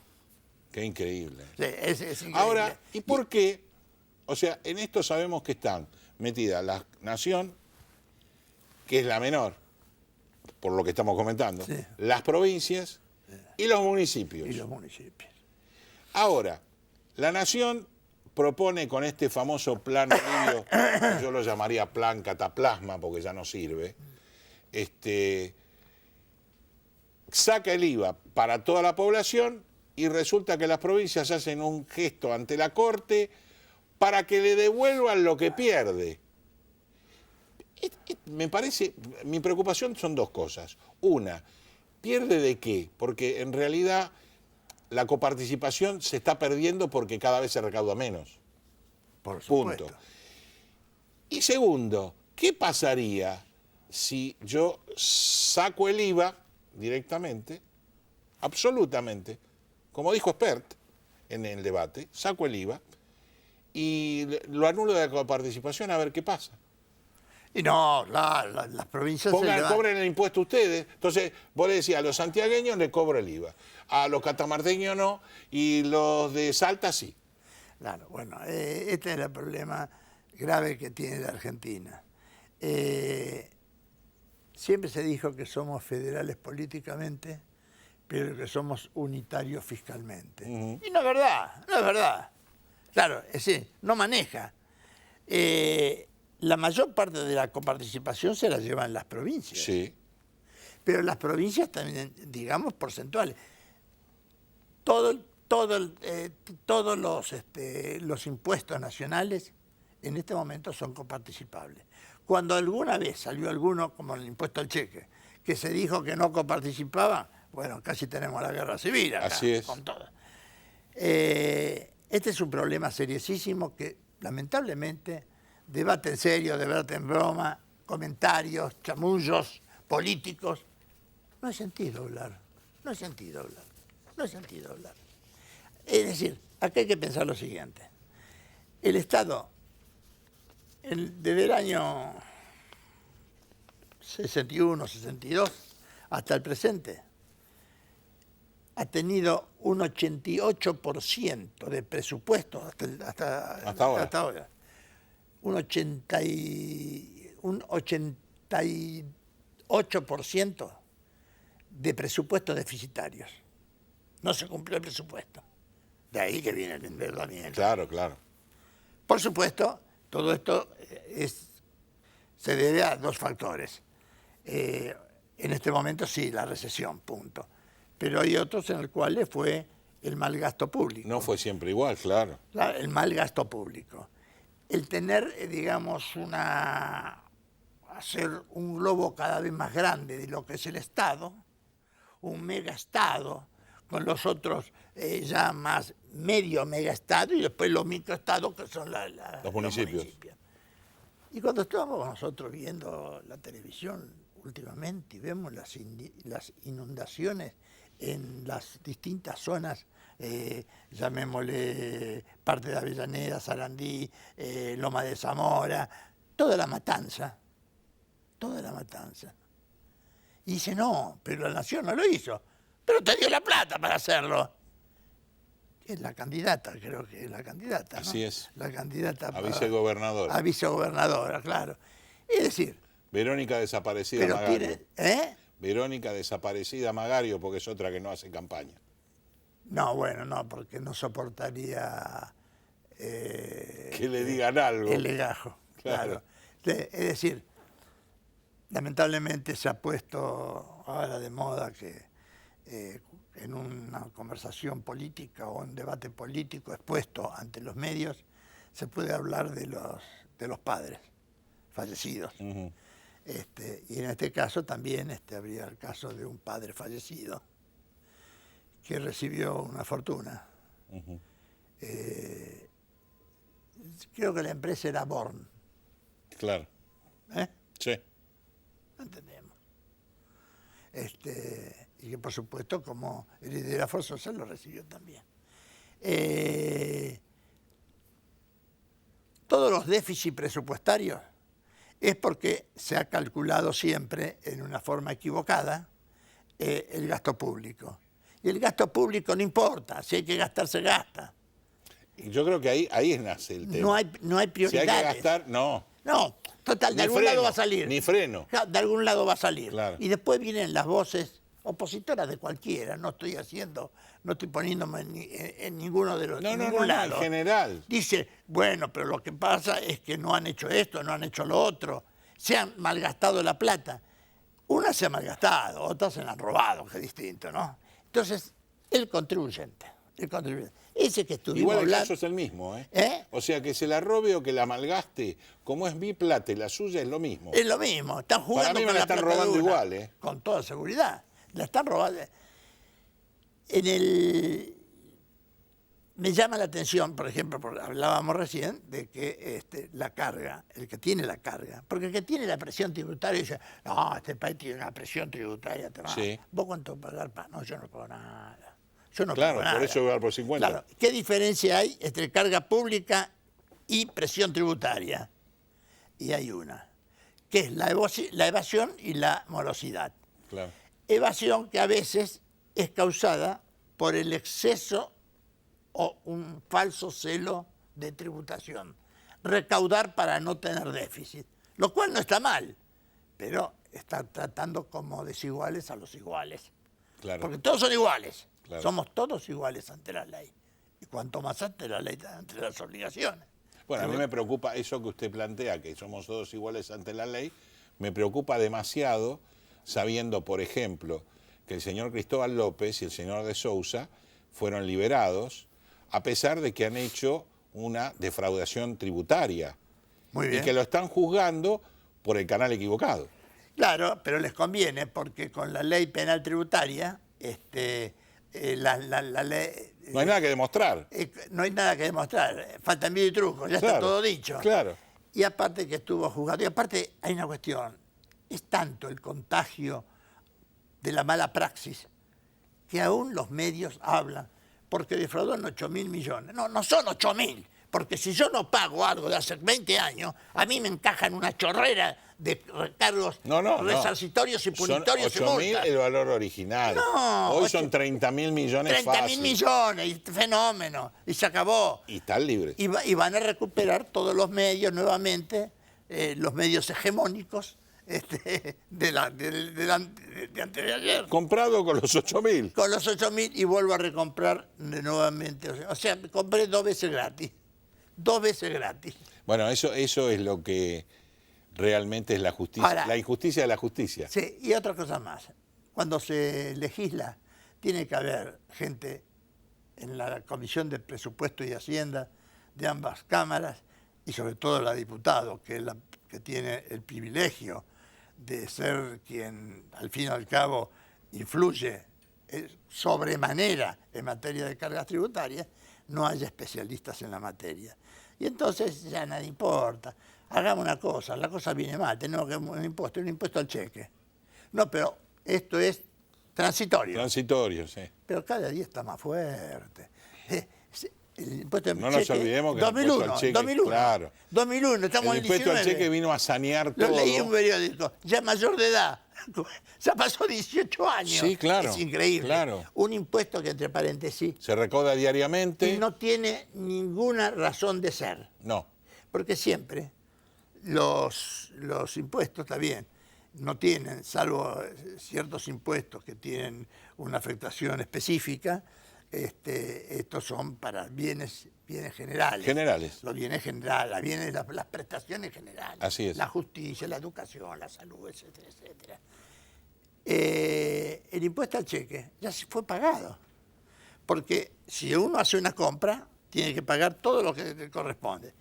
Qué increíble. Sí, es increíble. Ahora, ¿y por qué? O sea, en esto sabemos que están metidas la nación, que es la menor, por lo que estamos comentando, sí, las provincias y los municipios. Y los municipios. Ahora, la nación propone con este famoso plan alivio, que yo lo llamaría plan cataplasma porque ya no sirve, saca el IVA para toda la población y resulta que las provincias hacen un gesto ante la Corte para que le devuelvan lo que pierde. Me parece, mi preocupación son 2 cosas. Una, ¿pierde de qué? Porque en realidad la coparticipación se está perdiendo porque cada vez se recauda menos. Por supuesto. Punto. Y segundo, ¿qué pasaría si yo saco el IVA directamente, absolutamente, como dijo Espert en el debate, saco el IVA y lo anulo de la coparticipación a ver qué pasa? Y no, las provincias... Cobren el impuesto ustedes. Entonces, vos le decías, a los santiagueños le cobro el IVA, a los catamarteños no, y los de Salta sí. Claro, bueno, este es el problema grave que tiene la Argentina. Siempre se dijo que somos federales políticamente, pero que somos unitarios fiscalmente. Y no es verdad, no es verdad. Claro, es decir, no maneja. La mayor parte de la coparticipación se la llevan las provincias. Sí. Pero las provincias también, digamos, porcentuales. Todos los impuestos nacionales en este momento son coparticipables. Cuando alguna vez salió alguno, como el impuesto al cheque, que se dijo que no coparticipaba, bueno, casi tenemos la guerra civil acá. Así es. Con todo. Este es un problema seriosísimo que, lamentablemente, debate en serio, debate en broma, comentarios, chamullos políticos. No hay sentido hablar, no hay sentido hablar, no hay sentido hablar. Es decir, acá hay que pensar lo siguiente. El Estado, desde el año 61, 62 hasta el presente, ha tenido un 88% de presupuesto hasta ahora. Un 88% de presupuestos deficitarios. No se cumplió el presupuesto. De ahí que viene el endeudamiento. Claro, claro. Por supuesto, todo esto se debe a dos factores. En este momento sí, la recesión, punto. Pero hay otros en los cuales fue el mal gasto público. No fue siempre igual, claro. El mal gasto público. El tener, digamos, hacer un globo cada vez más grande de lo que es el Estado, un megaestado, con los otros ya más medio megaestado y después los microestados que son los municipios. Y cuando estábamos nosotros viendo la televisión últimamente y vemos las inundaciones en las distintas zonas, llamémosle parte de Avellaneda, Sarandí, Loma de Zamora, toda la matanza. Y dice, no, pero la nación no lo hizo, pero te dio la plata para hacerlo. Es la candidata, creo que es la candidata, ¿no? Así es. La candidata a vicegobernadora. A vicegobernadora, claro. Es decir... Verónica desaparecida pero Magario. Verónica desaparecida Magario, porque es otra que no hace campaña. No, bueno, no, porque no soportaría... que le digan algo. El legajo, claro. Es decir, lamentablemente se ha puesto ahora de moda que en una conversación política o un debate político expuesto ante los medios se puede hablar de los padres fallecidos. Uh-huh. Y en este caso también habría el caso de un padre fallecido que recibió una fortuna. Uh-huh. Creo que la empresa era Born. Claro. Sí. Entendemos. Y que por supuesto como heredera forzosa lo recibió también. Todos los déficits presupuestarios es porque se ha calculado siempre en una forma equivocada el gasto público. Y el gasto público no importa, si hay que gastar, se gasta. Y yo creo que ahí nace el tema. No hay prioridades. Si hay que gastar, no. No, total, de algún lado va a salir. Ni freno. De algún lado va a salir. Claro. Y después vienen las voces opositoras de cualquiera. No estoy poniéndome en ninguno de los No, lado. en general. Dice, bueno, pero lo que pasa es que no han hecho esto, no han hecho lo otro. Se han malgastado la plata. Unas se han malgastado, otras se la han robado, que es distinto, ¿no? Entonces, el contribuyente. Ese que estuvimos igual el hablando, caso es el mismo, ¿eh? O sea, que se la robe o que la malgaste, como es mi plata y la suya es lo mismo. Es lo mismo, están jugando Para mí me con la la están plata robando de una, igual, ¿eh? Con toda seguridad. La están robando. Me llama la atención, por ejemplo, porque hablábamos recién de que la carga, el que tiene la carga, porque el que tiene la presión tributaria dice, no, este país tiene una presión tributaria tremenda. Sí. ¿Vos cuánto pagás? No, yo no pago nada. Yo no Claro, pago nada. por eso voy a dar por 50. Claro, ¿qué diferencia hay entre carga pública y presión tributaria? Y hay una, que es la evasión y la morosidad. Claro. Evasión que a veces es causada por el exceso o un falso celo de tributación. Recaudar para no tener déficit, lo cual no está mal, pero está tratando como desiguales a los iguales. Claro. Porque todos son iguales, Claro. somos todos iguales ante la ley. Y cuanto más ante la ley, ante las obligaciones. Bueno, a mí me preocupa eso que usted plantea, que somos todos iguales ante la ley, me preocupa demasiado sabiendo, por ejemplo, que el señor Cristóbal López y el señor de Sousa fueron liberados a pesar de que han hecho una defraudación tributaria. Muy bien. Y que lo están juzgando por el canal equivocado. Claro, pero les conviene porque con la ley penal tributaria, la ley... No hay nada que demostrar. No hay nada que demostrar, falta envidia y truco, ya Claro, está todo dicho. Claro. Y aparte que estuvo juzgado, y aparte hay una cuestión, es tanto el contagio de la mala praxis que aún los medios hablan, porque defraudó en 8.000 millones. No, no son 8.000, porque si yo no pago algo de hace 20 años, a mí me encajan una chorrera de recargos resarcitorios y punitorios y son 8.000 multas. el valor original. No, hoy son 30.000 millones 30.000 fácil. millones, y fenómeno, y se acabó. Y están libres. Y van a recuperar todos los medios nuevamente, los medios hegemónicos de antes de ayer. Comprado con los 8.000. Con los 8.000 y vuelvo a recomprar nuevamente. O sea, compré 2 veces gratis. 2 veces gratis. Bueno, eso es lo que realmente es la justicia, Ahora, la injusticia de la justicia. Sí, y otra cosa más. Cuando se legisla, tiene que haber gente en la Comisión de Presupuesto y Hacienda de ambas cámaras, y sobre todo la diputada, que es la que tiene el privilegio de ser quien, al fin y al cabo, influye sobremanera en materia de cargas tributarias, no haya especialistas en la materia. Y entonces ya nada importa. Hagamos una cosa, la cosa viene mal, tenemos que un impuesto al cheque. No, pero esto es transitorio. Transitorio, sí. Pero cada día está más fuerte. El impuesto al No cheque, nos olvidemos que el impuesto al cheque, 2001, claro. 2001, estamos El en el impuesto al 19. cheque vino a sanear Lo todo. leí en un periódico, ya mayor de edad. Ya pasó 18 años. Sí, claro, Es increíble. claro. Un impuesto que, entre paréntesis, Se recauda diariamente. y no tiene ninguna razón de ser. No. Porque siempre los impuestos, está bien, no tienen, salvo ciertos impuestos que tienen una afectación específica, estos son para bienes generales. Generales. Los bienes generales, las prestaciones generales. Así es. La justicia, la educación, la salud, etcétera, etcétera. El impuesto al cheque ya se fue pagado. Porque si uno hace una compra, tiene que pagar todo lo que le corresponde.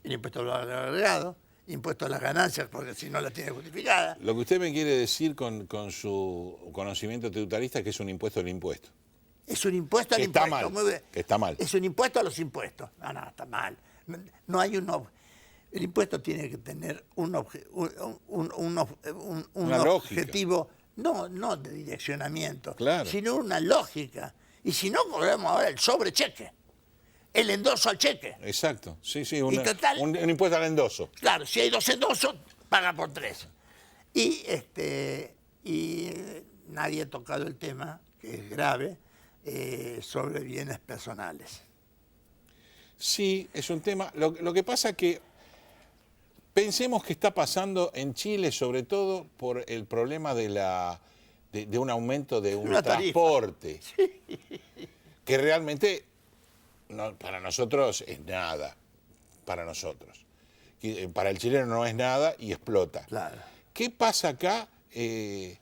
El impuesto al valor agregado, impuesto a las ganancias, porque si no la tiene justificada. Lo que usted me quiere decir con su conocimiento tributarista es que es un impuesto al impuesto. Es un impuesto al Que está impuesto. mal, Muy bien. que está mal. Es un impuesto a los impuestos. No, está mal. No hay el impuesto tiene que tener un objetivo, no de direccionamiento, Claro. sino una lógica. Y si no, cobramos ahora el sobrecheque, el endoso al cheque. Exacto. Sí, Y total- un impuesto al endoso. Claro, si hay 2 endosos, paga por 3. Y nadie ha tocado el tema, que es grave, sobre bienes personales. Sí, es un tema. Lo que pasa es que pensemos que está pasando en Chile, sobre todo por el problema de un aumento de un Una tarifa. transporte, que realmente para nosotros es nada, para nosotros. Para el chileno no es nada y explota. Claro. ¿Qué pasa acá que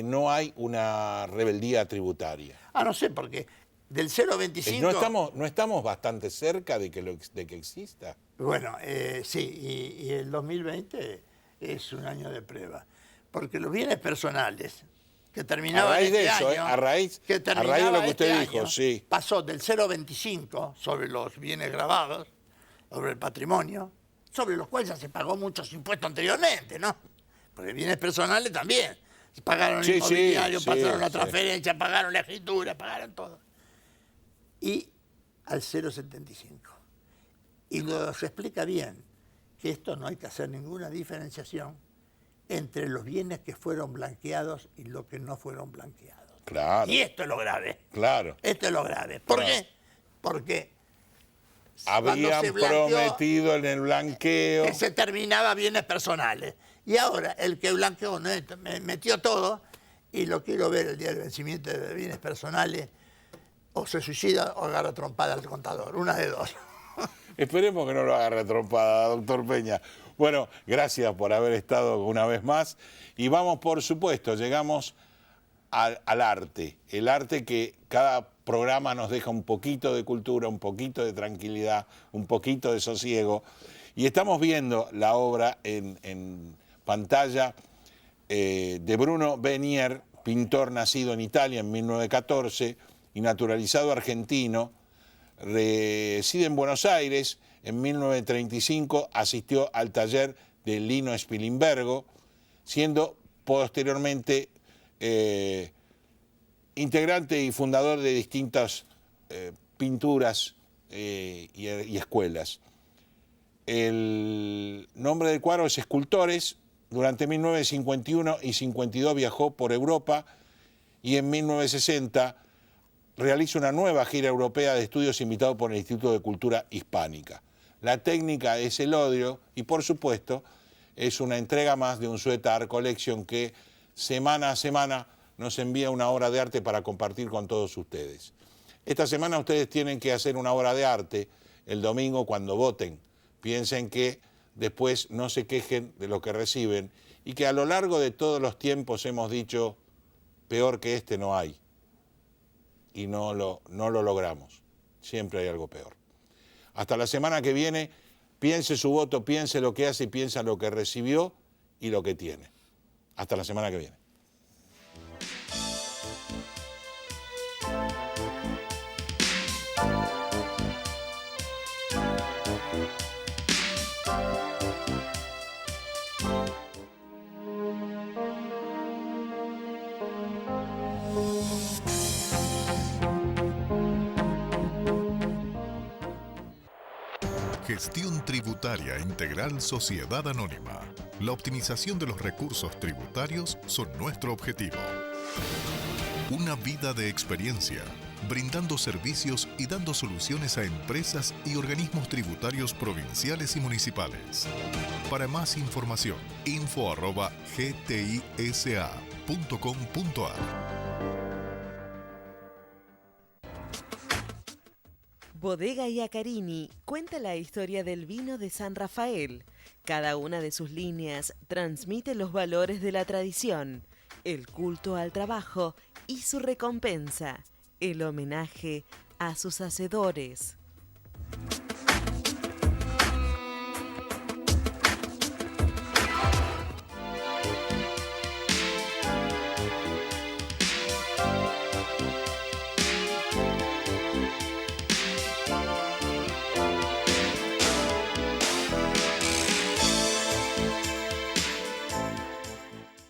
no hay una rebeldía tributaria? No sé, porque del 0,25... ¿No estamos bastante cerca de que exista? Bueno, sí, y el 2020 es un año de prueba. Porque los bienes personales, que terminaba A raíz de este eso, año, a raíz que de lo que usted este dijo, año, sí. pasó del 0,25 sobre los bienes grabados, sobre el patrimonio, sobre los cuales ya se pagó muchos impuestos anteriormente, ¿no? Porque bienes personales también. Se pagaron Sí, inmobiliarios, sí, pasaron la sí. transferencia, pagaron la escritura, pagaron todo. Y al 0,75. Y se explica bien que esto no hay que hacer ninguna diferenciación entre los bienes que fueron blanqueados y los que no fueron blanqueados. Claro. Y esto es lo grave. Claro. Esto es lo grave. ¿Por Claro. qué? Porque Habían se blanqueó, prometido en el blanqueo. que se terminaba bienes personales. Y ahora el que blanqueó me metió todo y lo quiero ver el día del vencimiento de bienes personales, o se suicida o agarra trompada al contador. Una de dos. Esperemos que no lo agarre trompada, doctor Peña. Bueno, gracias por haber estado una vez más. Y vamos, por supuesto, llegamos al arte. El arte que cada programa nos deja un poquito de cultura, un poquito de tranquilidad, un poquito de sosiego. Y estamos viendo la obra en pantalla de Bruno Benier, pintor nacido en Italia en 1914 y naturalizado argentino. Reside en Buenos Aires. En 1935 asistió al taller de Lino Spilimbergo, siendo posteriormente integrante y fundador de distintas pinturas y escuelas. El nombre del cuadro es Escultores. Durante 1951 y 52 viajó por Europa y en 1960 realiza una nueva gira europea de estudios invitado por el Instituto de Cultura Hispánica. La técnica es el óleo y, por supuesto, es una entrega más de un Unsueta Art Collection que semana a semana nos envía una obra de arte para compartir con todos ustedes. Esta semana ustedes tienen que hacer una obra de arte el domingo cuando voten. Piensen que después no se quejen de lo que reciben y que a lo largo de todos los tiempos hemos dicho, peor que este no hay. Y no lo logramos. Siempre hay algo peor. Hasta la semana que viene, piense su voto, piense lo que hace y piensa lo que recibió y lo que tiene. Hasta la semana que viene. Gestión Tributaria Integral Sociedad Anónima. La optimización de los recursos tributarios son nuestro objetivo. Una vida de experiencia, brindando servicios y dando soluciones a empresas y organismos tributarios provinciales y municipales. Para más información, info@gtisa.com.ar. Bodega Iacarini cuenta la historia del vino de San Rafael. Cada una de sus líneas transmite los valores de la tradición, el culto al trabajo y su recompensa, el homenaje a sus hacedores.